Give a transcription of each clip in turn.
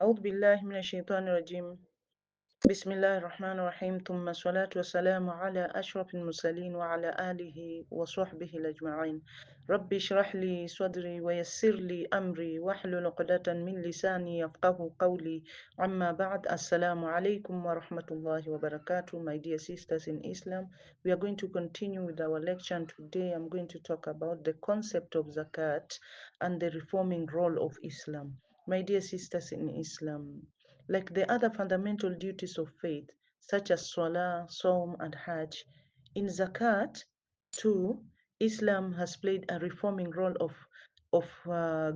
أعوذ بالله من الشيطان الرجيم. بسم الله الرحمن الرحيم ثم الصلاة والسلام على أشرف المرسلين وعلى آله وصحبه الأجمعين. ربي اشرح لي صدري ويسر لي أمري واحلل عقدة من لساني يفقه قولي. أما بعد السلام عليكم ورحمة الله وبركاته. My dear sisters in Islam, we are going to continue with our lecture, and today I'm going to talk about the concept of zakat and the reforming role of Islam. My dear sisters in Islam, like the other fundamental duties of faith, such as Salah, Saum, and Hajj, in Zakat, too, Islam has played a reforming role of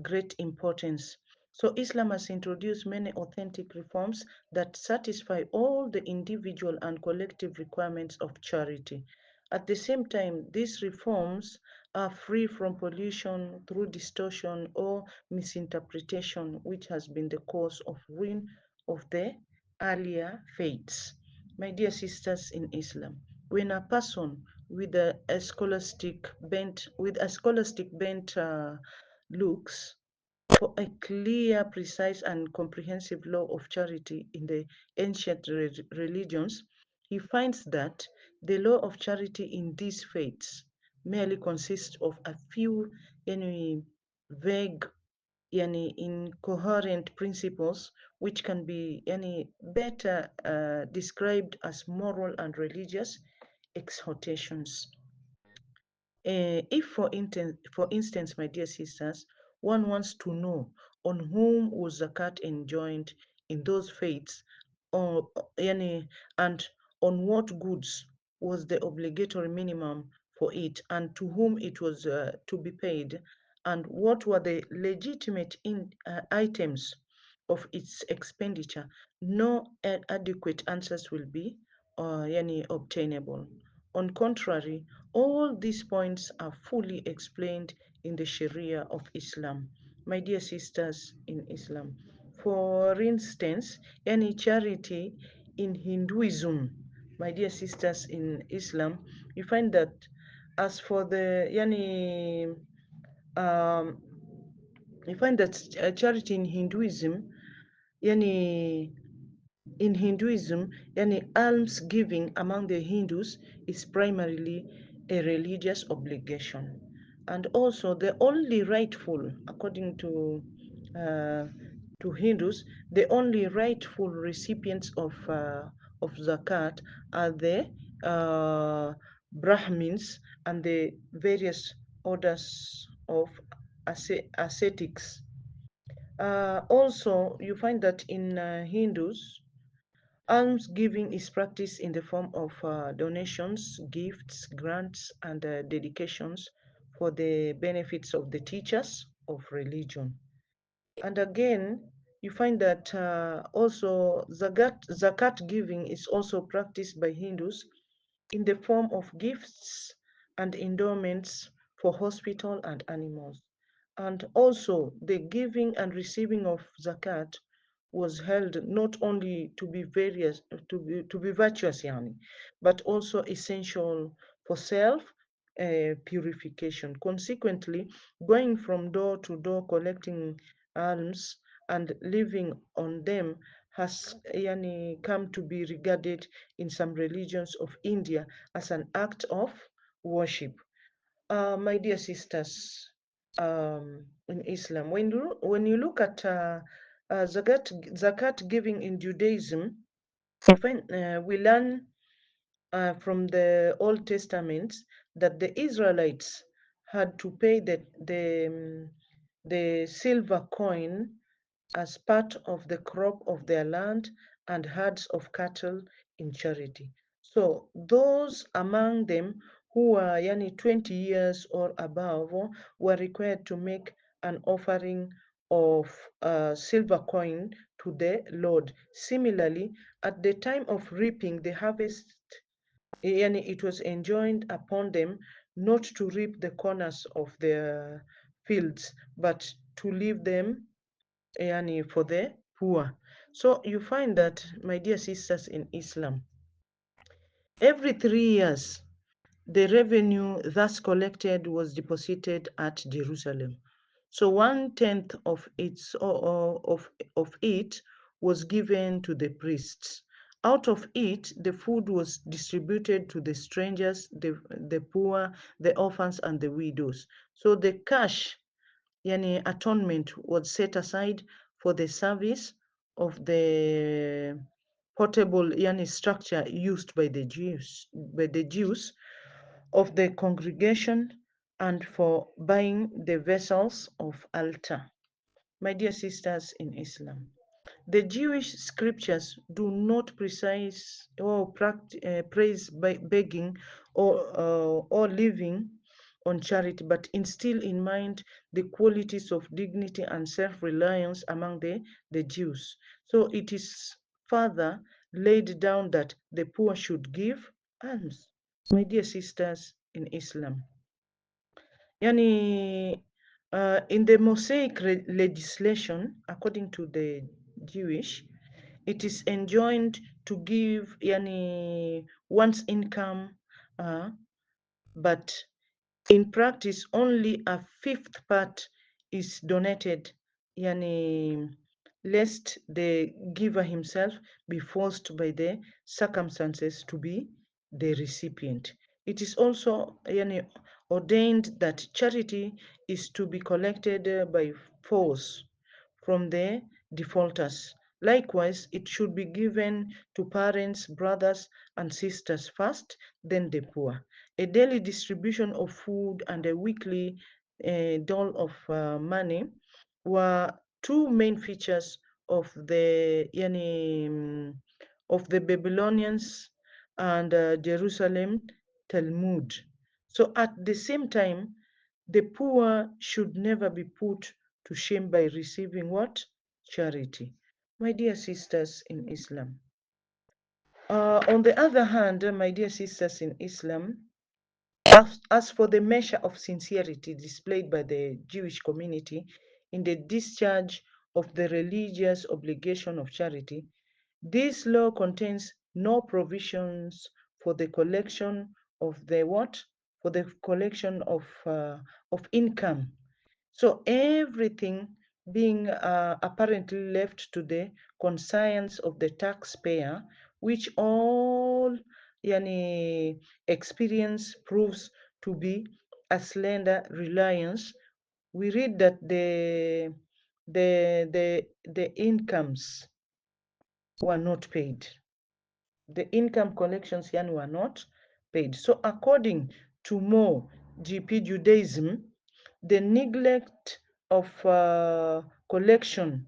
great importance. So Islam has introduced many authentic reforms that satisfy all the individual and collective requirements of charity. At the same time, these reforms are free from pollution through distortion or misinterpretation, which has been the cause of ruin of the earlier faiths. My dear sisters in Islam, when a person with a scholastic bent looks for a clear, precise, and comprehensive law of charity in the ancient religions, he finds that the law of charity in these faiths merely consists of a few yani, vague yani incoherent principles which can be yani better described as moral and religious exhortations. If, for instance, my dear sisters, one wants to know on whom was zakat enjoined in those faiths, or yani, and on what goods was the obligatory minimum for it, and to whom it was to be paid, and what were the legitimate items of its expenditure, no adequate answers will be yani, obtainable. On contrary, all these points are fully explained in the Sharia of Islam. My dear sisters in Islam, for instance, any charity in Hinduism, my dear sisters in Islam, you find that as for the yani, um, you find that charity in Hinduism, yani in Hinduism, yani alms giving among the Hindus is primarily a religious obligation. And also the only rightful, according uh, to Hindus, the only rightful recipients of zakat are the Brahmins and the various orders of ascetics. Also, you find that in Hindus, almsgiving is practiced in the form of donations, gifts, grants, and dedications for the benefits of the teachers of religion. And again, you find that also zakat giving is also practiced by Hindus in the form of gifts and endowments for hospital and animals. And also, the giving and receiving of zakat was held not only to be virtuous, yani, but also essential for self purification. Consequently, going from door to door collecting alms and living on them has yani, come to be regarded in some religions of India as an act of worship. My dear sisters in Islam, when you look at zakat giving in Judaism, we learn from the Old Testament that the Israelites had to pay the silver coin as part of the crop of their land and herds of cattle in charity. So those among them who were yani 20 years or above were required to make an offering of silver coin to the Lord. Similarly, at the time of reaping the harvest, yani it was enjoined upon them not to reap the corners of their fields, but to leave them yani for the poor. So you find that, my dear sisters in Islam, every 3 years, the revenue thus collected was deposited at Jerusalem. So 1/10 of it was given to the priests. Out of it, the food was distributed to the strangers, the poor, the orphans, and the widows. So the cash, yani atonement, was set aside for the service of the portable yani structure used by the Jews of the congregation and for buying the vessels of altar. My dear sisters in Islam, the Jewish scriptures do not precise or praise by begging or living on charity, but instill in mind the qualities of dignity and self-reliance among the Jews. So it is further laid down that the poor should give alms. My dear sisters in Islam, yani in the Mosaic legislation, according to the Jewish, it is enjoined to give yani one's income, but in practice only a fifth part is donated, yani lest the giver himself be forced by the circumstances to be the recipient. It is also yani, ordained that charity is to be collected by force from the defaulters. Likewise, it should be given to parents, brothers, and sisters first, then the poor. A daily distribution of food and a weekly dole of money were two main features of the of the Babylonians and Jerusalem Talmud. So at the same time, the poor should never be put to shame by receiving what? Charity. My dear sisters in Islam. On the other hand, my dear sisters in Islam, as for the measure of sincerity displayed by the Jewish community in the discharge of the religious obligation of charity, this law contains no provisions for the collection of the what? For the collection of income. So everything being apparently left to the conscience of the taxpayer, which all yani, experience proves to be a slender reliance. We read that the incomes were not paid. The income collections yani were not paid. So according to more GP Judaism, the neglect of collection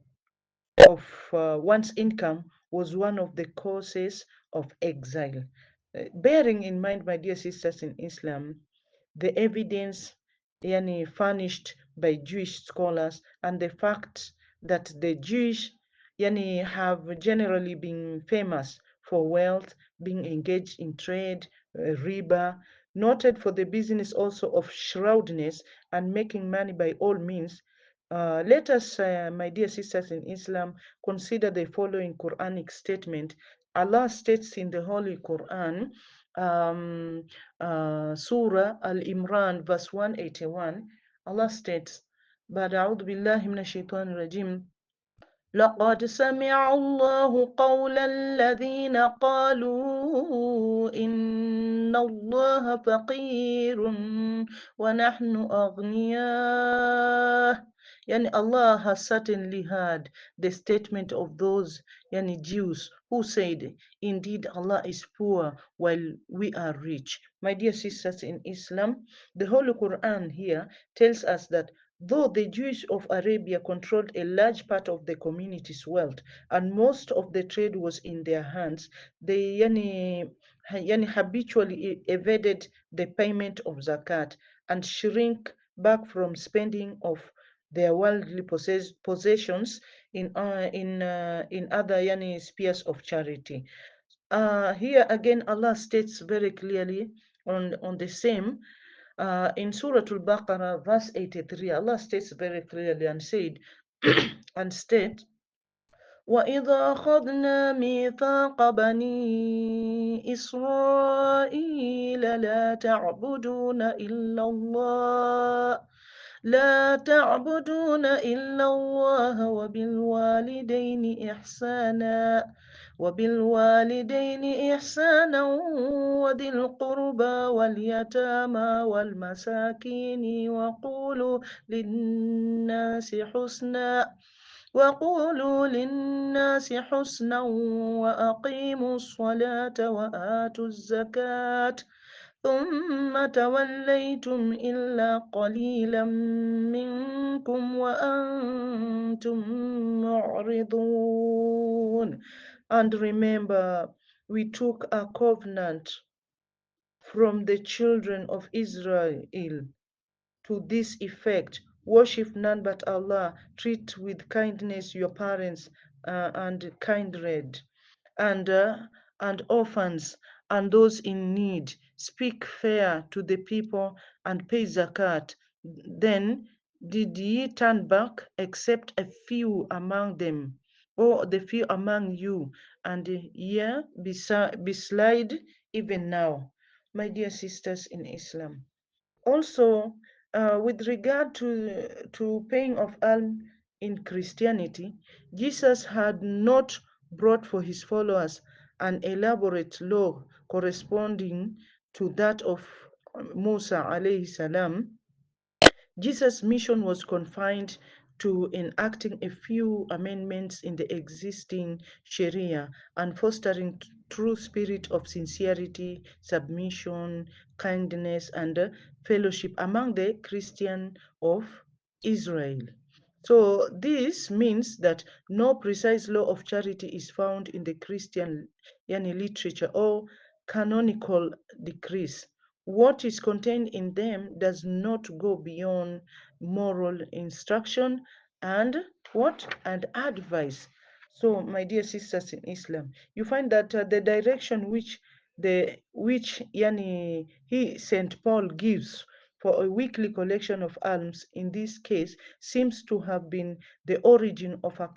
of one's income was one of the causes of exile. Bearing in mind, my dear sisters in Islam, the evidence yani, furnished by Jewish scholars and the fact that the Jewish yani, have generally been famous for wealth, being engaged in trade, riba, noted for the business also of shrewdness and making money by all means. Let us, my dear sisters in Islam, consider the following Quranic statement. Allah states in the Holy Quran, Surah Al-Imran, verse 181, Allah states, بعد أعوذ بالله من الشيطان الرجيم لقد سمع الله قول الذين قالوا إن الله فقير ونحن أغنياء. Yani Allah has certainly heard the statement of those yani Jews who said, indeed Allah is poor while we are rich. My dear sisters in Islam, the Holy Quran here tells us that though the Jews of Arabia controlled a large part of the community's wealth and most of the trade was in their hands, they habitually evaded the payment of zakat and shrink back from spending of their worldly possessions in other spheres of charity. Here again, Allah states very clearly on the same in Surah Al-Baqarah, verse 83, Allah states very clearly and said, and state, وَإِذَا أَخَذْنَا مِيثَاقَ بَنِي إِسْرَائِيلَ لَا تَعْبُدُونَ إِلَّا اللَّهَ لا تعبدون إلا الله وبالوالدين إحسانا وذي القربى واليتامى والمساكين وقولوا للناس حسنا وأقيموا الصلاة وآتوا الزكاة ثم توليتم إلا قليلا منكم وأنتم معرضون. And remember, we took a covenant from the children of Israel to this effect: worship none but Allah, treat with kindness your parents and kindred, and uh, and orphans and those in need. Speak fair to the people and pay zakat. Then did ye turn back, except a few among them, or the few among you, and ye beslide even now, my dear sisters in Islam. Also, with regard to paying of alms in Christianity, Jesus had not brought for his followers an elaborate law corresponding to that of Musa alayhi salam. Jesus' mission was confined to enacting a few amendments in the existing Sharia and fostering true spirit of sincerity, submission, kindness, and fellowship among the Christian of Israel. So this means that no precise law of charity is found in the Christian literature or canonical decrees. What is contained in them does not go beyond moral instruction and what? And advice. So, my dear sisters in Islam, you find that the direction which he Saint Paul gives for a weekly collection of alms in this case seems to have been the origin of a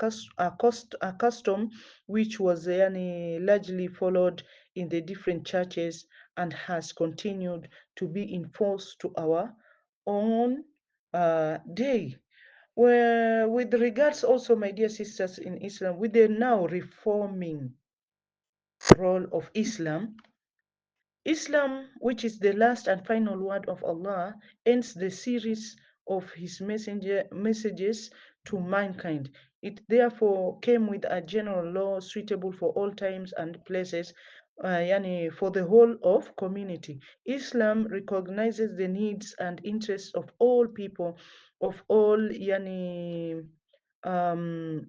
custom which was largely followed in the different churches and has continued to be enforced to our own day. Well, with regards also, my dear sisters in Islam, with the now reforming role of Islam, which is the last and final word of Allah, ends the series of his messages to mankind. It therefore came with a general law suitable for all times and places, for the whole of community. Islam recognizes the needs and interests of all people, of all um,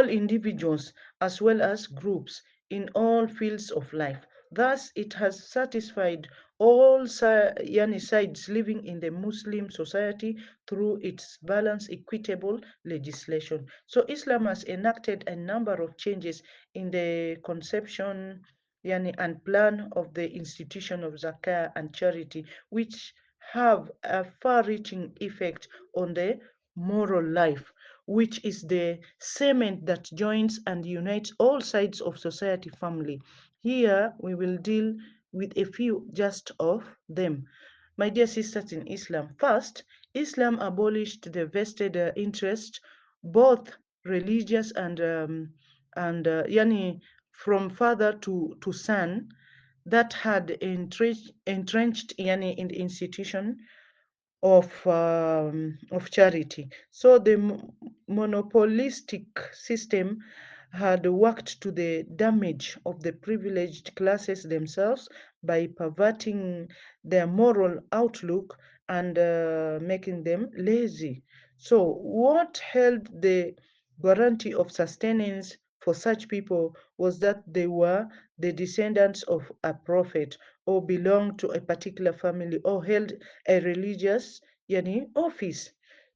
individuals as well as groups in all fields of life. Thus, it has satisfied all sides living in the Muslim society through its balanced, equitable legislation. So, Islam has enacted a number of changes in the conception and plan of the institution of zakah and charity, which have a far-reaching effect on the moral life, which is the cement that joins and unites all sides of society family. Here we will deal with a few just of them. My dear sisters in Islam, first, Islam abolished the vested interest, both religious and from father to son, that had entrenched in the institution of charity. So the monopolistic system had worked to the damage of the privileged classes themselves by perverting their moral outlook and making them lazy. So what held the guarantee of sustenance for such people was that they were the descendants of a prophet or belonged to a particular family or held a religious office.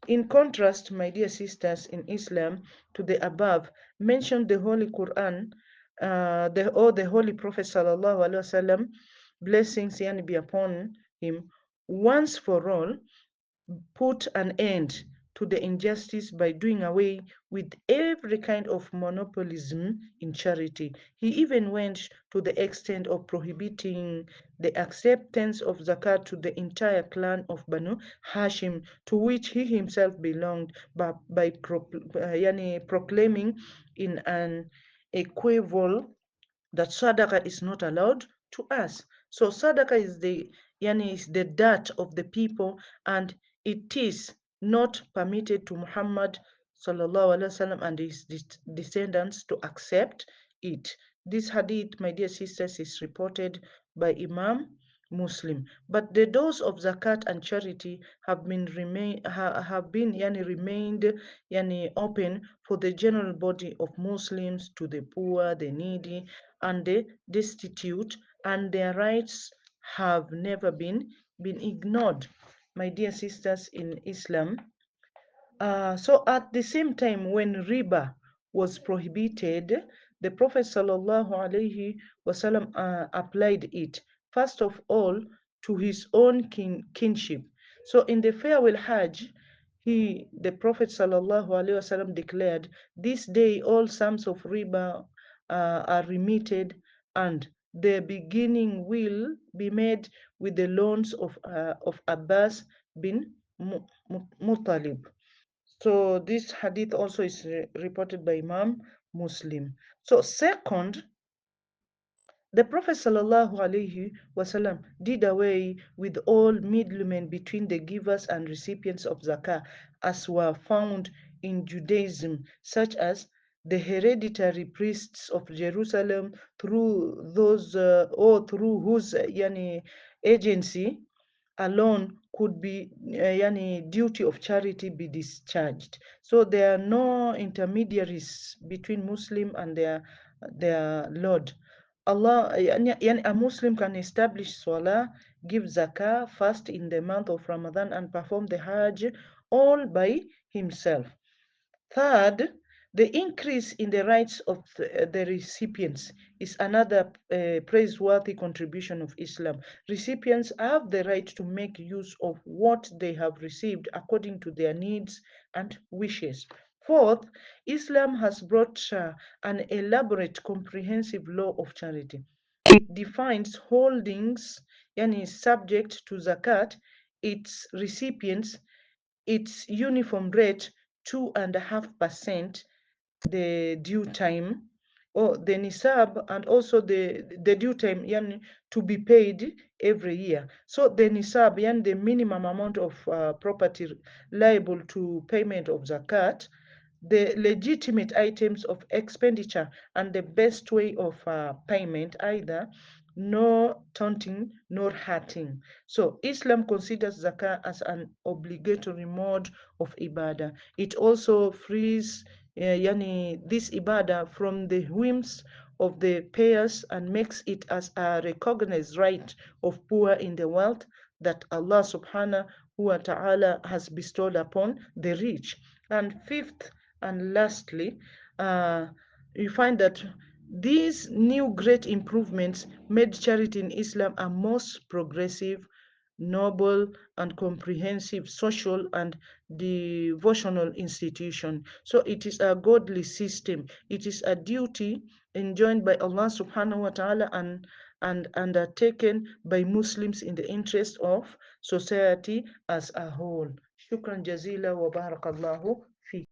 In contrast, my dear sisters in Islam, to the above, mentioned the Holy Quran, the Holy Prophet Sallallahu Alaihi Wasallam, blessings be upon him, once for all, put an end to the injustice by doing away with every kind of monopolism in charity. He even went to the extent of prohibiting the acceptance of zakat to the entire clan of Banu Hashim, to which he himself belonged, by proclaiming in an equivocal that sadaqah is not allowed to us. So sadaqah is the dirt of the people, and it is not permitted to Muhammad sallallahu alaihi wasallam and his descendants to accept it. This hadith, my dear sisters, is reported by Imam Muslim. But the doors of zakat and charity have been remained open for the general body of Muslims, to the poor, the needy, and the destitute, and their rights have never been ignored. My dear sisters in Islam, so at the same time, when riba was prohibited, the Prophet sallallahu alaihi wasallam applied it first of all to his own kinship. So in the farewell Hajj, the Prophet sallallahu alaihi wasallam declared, "This day all sums of riba are remitted, and the beginning will be made with the loans of Abbas bin Muttalib." So this hadith also is reported by Imam Muslim. So second, the Prophet sallallahu alaihi wasallam did away with all middlemen between the givers and recipients of zakah, as were found in Judaism, such as the hereditary priests of Jerusalem, through whose agency alone could be duty of charity be discharged. So there are no intermediaries between Muslim and their Lord. A Muslim can establish Salah, give Zakah, fast in the month of Ramadan, and perform the Hajj all by himself. Third, the increase in the rights of the recipients is another praiseworthy contribution of Islam. Recipients have the right to make use of what they have received according to their needs and wishes. Fourth, Islam has brought an elaborate, comprehensive law of charity. It defines holdings, subject to zakat, its recipients, its uniform rate, 2.5%, the due time, or the nisab, and also the due time to be paid every year. So the nisab, the minimum amount of property liable to payment of zakat, the legitimate items of expenditure, and the best way of payment, either no taunting nor hurting. So Islam considers zakah as an obligatory mode of ibadah. It also frees this ibadah from the whims of the payers and makes it as a recognized right of poor in the world that Allah subhanahu wa ta'ala has bestowed upon the rich. And fifth and lastly, uh, you find that these new great improvements made charity in Islam a most progressive, noble, and comprehensive social and devotional institution. So it is a godly system. It is a duty enjoined by Allah subhanahu wa ta'ala and undertaken by Muslims in the interest of society as a whole. Shukran jazila wa barakallahu